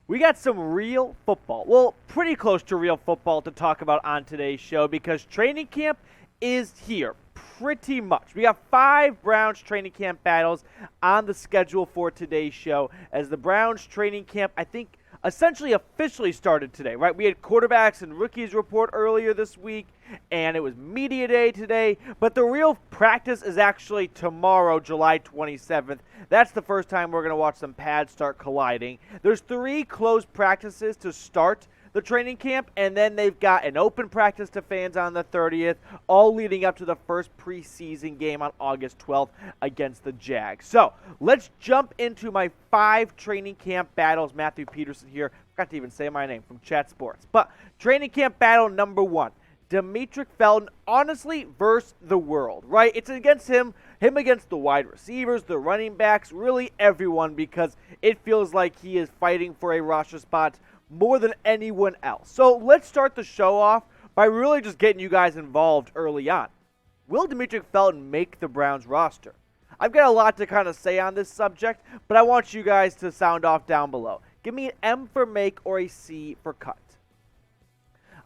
We got some real football. Well, pretty close to real football to talk about on today's show because training camp is here. Pretty much. We got 5 Browns training camp battles on the schedule for today's show as the Browns training camp, I think, essentially officially started today, right? We had quarterbacks and rookies report earlier this week, and it was media day today, but the real practice is actually tomorrow, July 27th. That's the first time we're going to watch some pads start colliding. There's 3 closed practices to start the training camp, and then they've got an open practice to fans on the 30th, all leading up to the first preseason game on August 12th against the Jags. So let's jump into my 5 training camp battles. Matthew Peterson here. Forgot to even say my name from Chat Sports. But training camp battle number 1. Demetric Felton, honestly, versus the world, right? It's against him against the wide receivers, the running backs, really everyone, because it feels like he is fighting for a roster spot more than anyone else. So let's start the show off by really just getting you guys involved early on. Will Demetric Felton make the Browns roster? I've got a lot to kind of say on this subject, but I want you guys to sound off down below. Give me an M for make or a C for cut.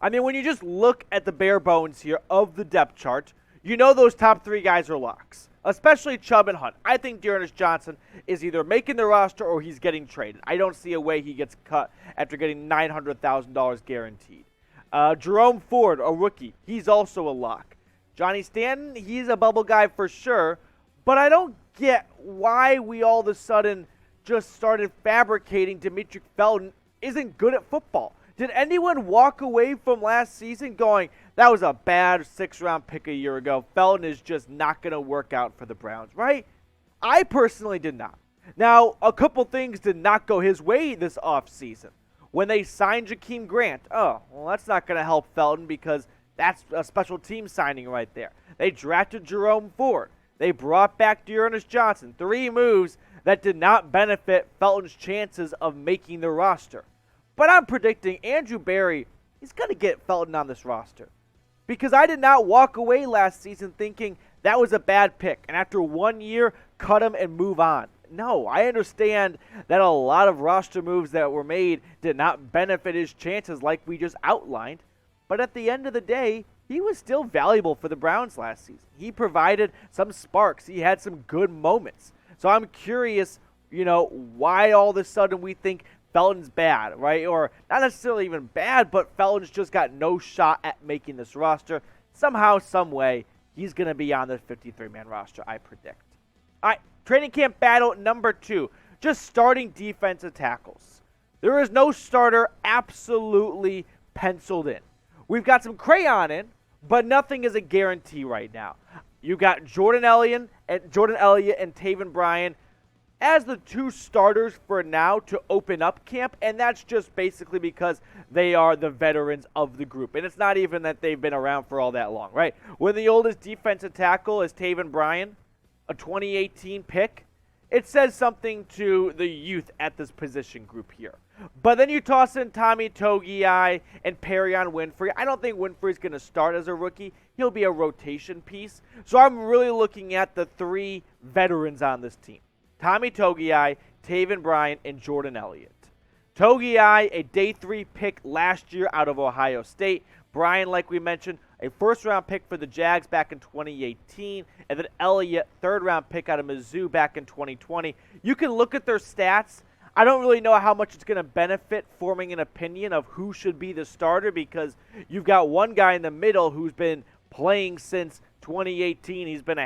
I mean, when you just look at the bare bones here of the depth chart, you know those top 3 guys are locks, especially Chubb and Hunt. I think Dearness Johnson is either making the roster or he's getting traded. I don't see a way he gets cut after getting $900,000 guaranteed. Jerome Ford, a rookie, he's also a lock. Johnny Stanton, he's a bubble guy for sure, but I don't get why we all of a sudden just started fabricating Demetric Felton isn't good at football. Did anyone walk away from last season going, that was a bad 6th-round pick a year ago. Felton is just not going to work out for the Browns, right? I personally did not. Now, a couple things did not go his way this offseason. When they signed Jakeem Grant, that's not going to help Felton because that's a special team signing right there. They drafted Jerome Ford. They brought back Dearness Johnson. 3 moves that did not benefit Felton's chances of making the roster. But I'm predicting Andrew Berry, he's going to get Felton on this roster. Because I did not walk away last season thinking that was a bad pick. And after 1 year, cut him and move on. No, I understand that a lot of roster moves that were made did not benefit his chances like we just outlined. But at the end of the day, he was still valuable for the Browns last season. He provided some sparks. He had some good moments. So I'm curious, why all of a sudden we think Felton's bad, right? Or not necessarily even bad, but Felton's just got no shot at making this roster. Somehow, some way, he's going to be on the 53-man roster, I predict. All right, training camp battle number 2. Just starting defensive tackles. There is no starter absolutely penciled in. We've got some crayon in, but nothing is a guarantee right now. You got Jordan Elliott and Taven Bryan as the 2 starters for now to open up camp, and that's just basically because they are the veterans of the group. And it's not even that they've been around for all that long, right? When the oldest defensive tackle is Taven Bryan, a 2018 pick, it says something to the youth at this position group here. But then you toss in Tommy Togiai and Perrion Winfrey. I don't think Winfrey's going to start as a rookie. He'll be a rotation piece. So I'm really looking at the 3 veterans on this team. Tommy Togiai, Taven Bryan, and Jordan Elliott. Togiai, a day 3 pick last year out of Ohio State. Bryan, like we mentioned, a first-round pick for the Jags back in 2018. And then Elliott, third-round pick out of Mizzou back in 2020. You can look at their stats. I don't really know how much it's going to benefit forming an opinion of who should be the starter because you've got one guy in the middle who's been playing since 2018. He's been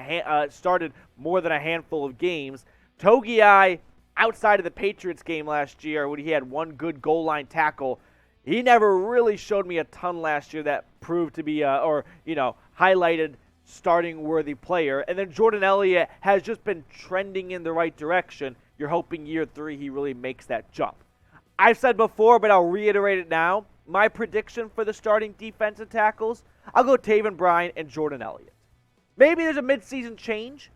started more than a handful of games. Togiai, outside of the Patriots game last year when he had 1 good goal line tackle, he never really showed me a ton last year that proved to be highlighted starting worthy player. And then Jordan Elliott has just been trending in the right direction. You're hoping year 3 he really makes that jump. I've said before, but I'll reiterate it now. My prediction for the starting defensive tackles, I'll go Taven Bryan and Jordan Elliott. Maybe there's a midseason change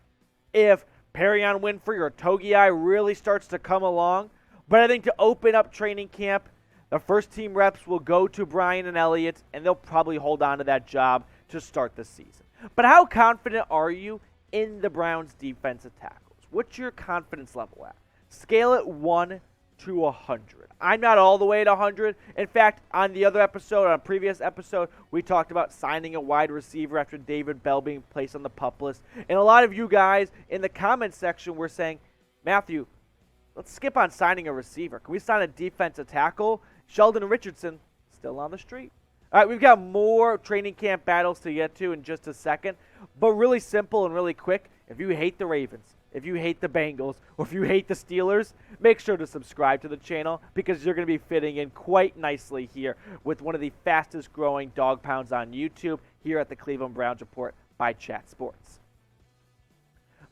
if Perrion Winfrey or Togiai really starts to come along. But I think to open up training camp, the first team reps will go to Bryan and Elliott, and they'll probably hold on to that job to start the season. But how confident are you in the Browns defensive tackles? What's your confidence level at? Scale it 1 to 100. I'm not all the way to 100. In fact, on the other episode, on a previous episode, we talked about signing a wide receiver after David Bell being placed on the PUP list. And a lot of you guys in the comments section were saying, Matthew, let's skip on signing a receiver. Can we sign a defensive tackle? Sheldon Richardson, still on the street. All right, we've got more training camp battles to get to in just a second, but really simple and really quick. If you hate the Ravens, if you hate the Bengals, or if you hate the Steelers, make sure to subscribe to the channel because you're going to be fitting in quite nicely here with one of the fastest growing dog pounds on YouTube here at the Cleveland Browns Report by Chat Sports.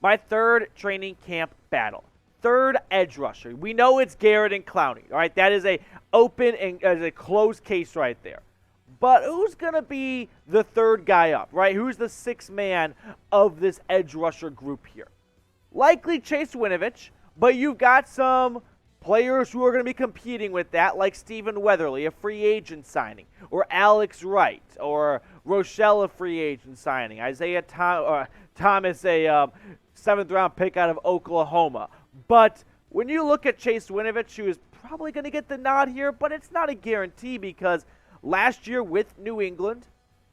My third training camp battle. Third edge rusher. We know it's Garrett and Clowney. All right, that is a open and a closed case right there. But who's going to be the third guy up, right? Who's the sixth man of this edge rusher group here? Likely Chase Winovich, but you've got some players who are going to be competing with that, like Stephen Weatherly, a free agent signing, or Alex Wright, or Rochelle, a free agent signing, Isaiah Thomas, a seventh-round pick out of Oklahoma. But when you look at Chase Winovich, who is probably going to get the nod here, but it's not a guarantee because last year with New England,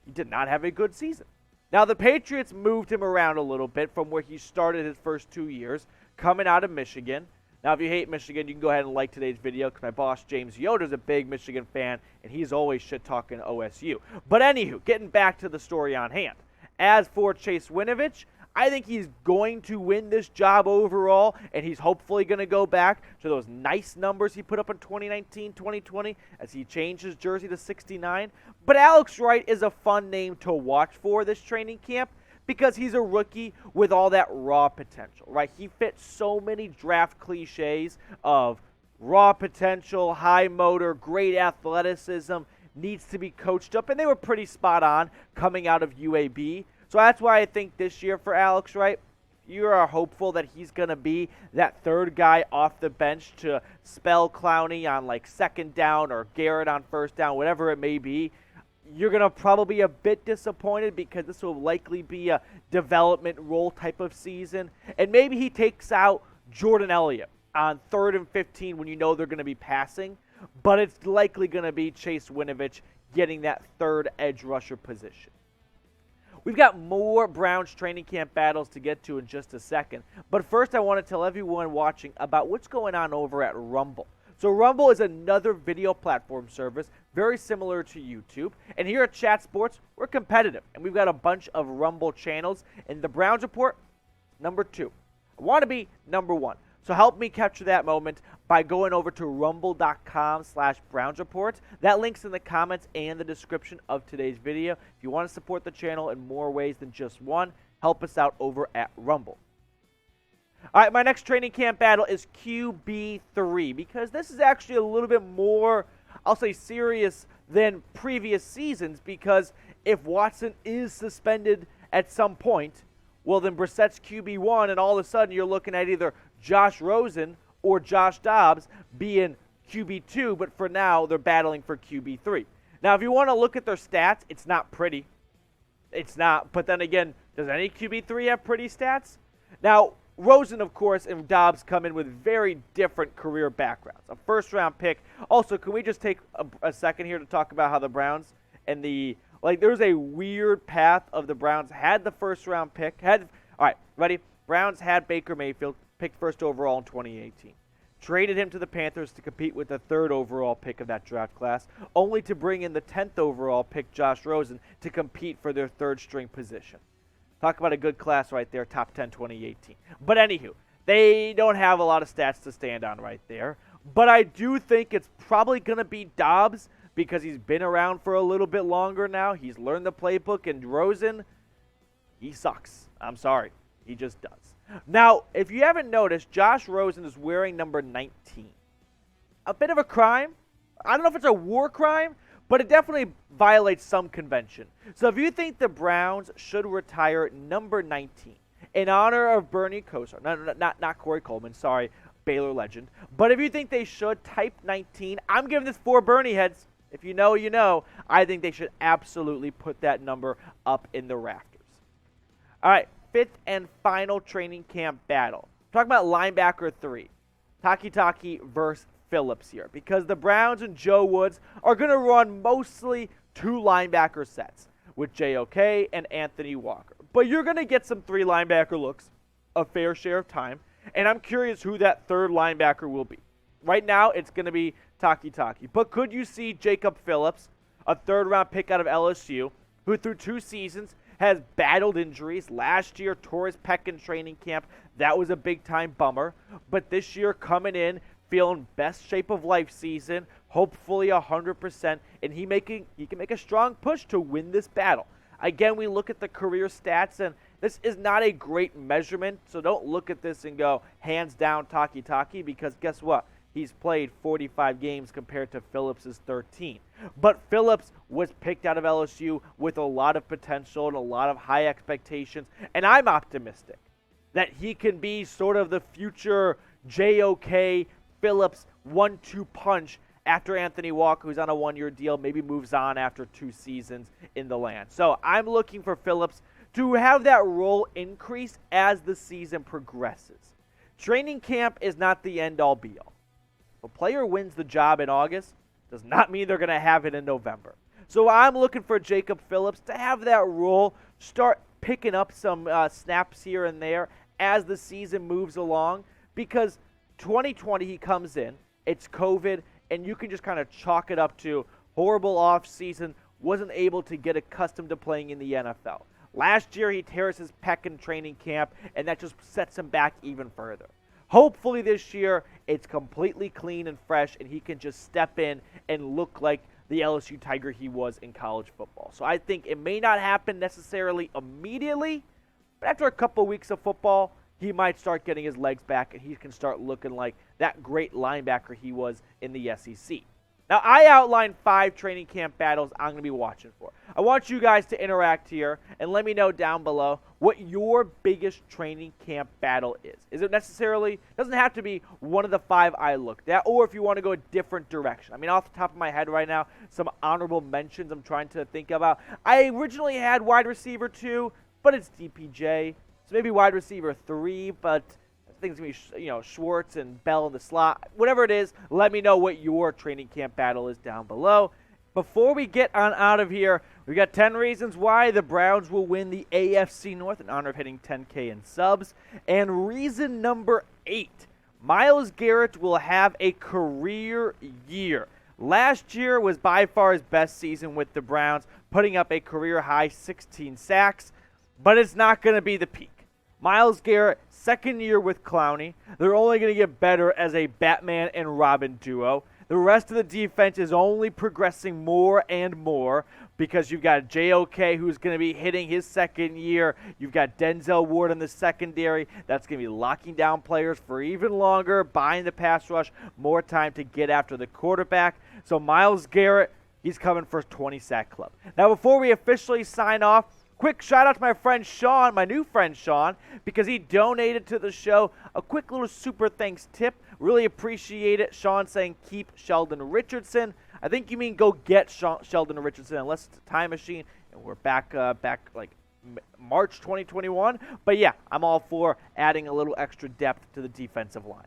he did not have a good season. Now, the Patriots moved him around a little bit from where he started his first 2 years, coming out of Michigan. Now, if you hate Michigan, you can go ahead and like today's video because my boss, James Yoder, is a big Michigan fan, and he's always shit-talking OSU. But anywho, getting back to the story on hand. As for Chase Winovich, I think he's going to win this job overall, and he's hopefully going to go back to those nice numbers he put up in 2019, 2020 as he changed his jersey to 69. But Alex Wright is a fun name to watch for this training camp because he's a rookie with all that raw potential, right? He fits so many draft cliches of raw potential, high motor, great athleticism, needs to be coached up, and they were pretty spot on coming out of UAB. So that's why I think this year for Alex Wright, you are hopeful that he's going to be that third guy off the bench to spell Clowney on like second down or Garrett on first down, whatever it may be. You're going to probably be a bit disappointed because this will likely be a development role type of season. And maybe he takes out Jordan Elliott on 3rd and 15 when you know they're going to be passing. But it's likely going to be Chase Winovich getting that third edge rusher position. We've got more Browns training camp battles to get to in just a second. But first, I want to tell everyone watching about what's going on over at Rumble. So Rumble is another video platform service very similar to YouTube. And here at Chat Sports, we're competitive. And we've got a bunch of Rumble channels. And the Browns Report, number 2. I want to be number 1. So help me capture that moment by going over to rumble.com/Browns Report. That link's in the comments and the description of today's video. If you want to support the channel in more ways than just one, help us out over at Rumble. All right, my next training camp battle is QB3 because this is actually a little bit more, I'll say, serious than previous seasons because if Watson is suspended at some point, well, then Brissett's QB1, and all of a sudden you're looking at either Josh Rosen or Josh Dobbs being QB2, but for now they're battling for QB3. Now, if you want to look at their stats, it's not pretty. It's not. But then again, does any QB3 have pretty stats? Now, Rosen, of course, and Dobbs come in with very different career backgrounds. A first-round pick. Also, can we just take a second here to talk about how the Browns and there's a weird path of the Browns had the first-round pick. All right, ready? Browns had Baker Mayfield, picked first overall in 2018. Traded him to the Panthers to compete with the 3rd overall pick of that draft class, only to bring in the 10th overall pick, Josh Rosen, to compete for their 3rd-string position. Talk about a good class right there, top 10 2018. But anywho, they don't have a lot of stats to stand on right there. But I do think it's probably going to be Dobbs because he's been around for a little bit longer now. He's learned the playbook, and Rosen, he sucks. I'm sorry. He just does. Now, if you haven't noticed, Josh Rosen is wearing number 19. A bit of a crime. I don't know if it's a war crime, but it definitely violates some convention. So if you think the Browns should retire number 19 in honor of Bernie Kosar, not Corey Coleman, sorry, Baylor legend, but if you think they should, type 19. I'm giving this 4 Bernie heads. If you know, you know. I think they should absolutely put that number up in the rafters. All right. 5th and final training camp battle. Talking about linebacker 3. Taki versus Phillips here because the Browns and Joe Woods are going to run mostly 2 linebacker sets with JOK and Anthony Walker. But you're going to get some 3 linebacker looks a fair share of time, and I'm curious who that 3rd linebacker will be. Right now, it's going to be Taki. But could you see Jacob Phillips, a 3rd-round pick out of LSU, who through 2 seasons has battled injuries? Last year, tore his pec in training camp. That was a big-time bummer. But this year, coming in, feeling best shape of life season, hopefully 100%, and he can make a strong push to win this battle. Again, we look at the career stats, and this is not a great measurement, so don't look at this and go, hands down, Taki, because guess what? He's played 45 games compared to Phillips' 13. But Phillips was picked out of LSU with a lot of potential and a lot of high expectations, and I'm optimistic that he can be sort of the future JOK Phillips 1-2 punch after Anthony Walker, who's on a 1-year deal, maybe moves on after 2 seasons in the land. So I'm looking for Phillips to have that role increase as the season progresses. Training camp is not the end-all be-all. If a player wins the job in August, does not mean they're going to have it in November. So I'm looking for Jacob Phillips to have that role, start picking up some snaps here and there as the season moves along, because 2020 he comes in, it's COVID, and you can just kind of chalk it up to horrible offseason, wasn't able to get accustomed to playing in the NFL. Last year he tears his pec in training camp, and that just sets him back even further. Hopefully this year it's completely clean and fresh, and he can just step in and look like the LSU Tiger he was in college football. So I think it may not happen necessarily immediately, but after a couple weeks of football, he might start getting his legs back, and he can start looking like that great linebacker he was in the SEC. Now, I outlined 5 training camp battles I'm going to be watching for. I want you guys to interact here and let me know down below what your biggest training camp battle is. Is it necessarily, doesn't have to be one of the 5 I looked at, or if you want to go a different direction. I mean, off the top of my head right now, some honorable mentions I'm trying to think about. I originally had wide receiver 2, but it's DPJ. So maybe wide receiver 3, but I think it's going to be, Schwartz and Bell in the slot. Whatever it is, let me know what your training camp battle is down below. Before we get on out of here, we got 10 reasons why the Browns will win the AFC North in honor of hitting 10K in subs. And reason number 8, Myles Garrett will have a career year. Last year was by far his best season with the Browns, putting up a career-high 16 sacks, but it's not going to be the peak. Myles Garrett, 2nd year with Clowney. They're only going to get better as a Batman and Robin duo. The rest of the defense is only progressing more and more because you've got JOK, who's going to be hitting his 2nd year. You've got Denzel Ward in the secondary. That's going to be locking down players for even longer, buying the pass rush, more time to get after the quarterback. So Myles Garrett, he's coming for 20-sack club. Now, before we officially sign off, quick shout out to my friend Sean, my new friend Sean, because he donated to the show. A quick little super thanks tip. Really appreciate it. Sean saying keep Sheldon Richardson. I think you mean go get Sheldon Richardson unless it's a time machine and we're back like March 2021. But yeah, I'm all for adding a little extra depth to the defensive line.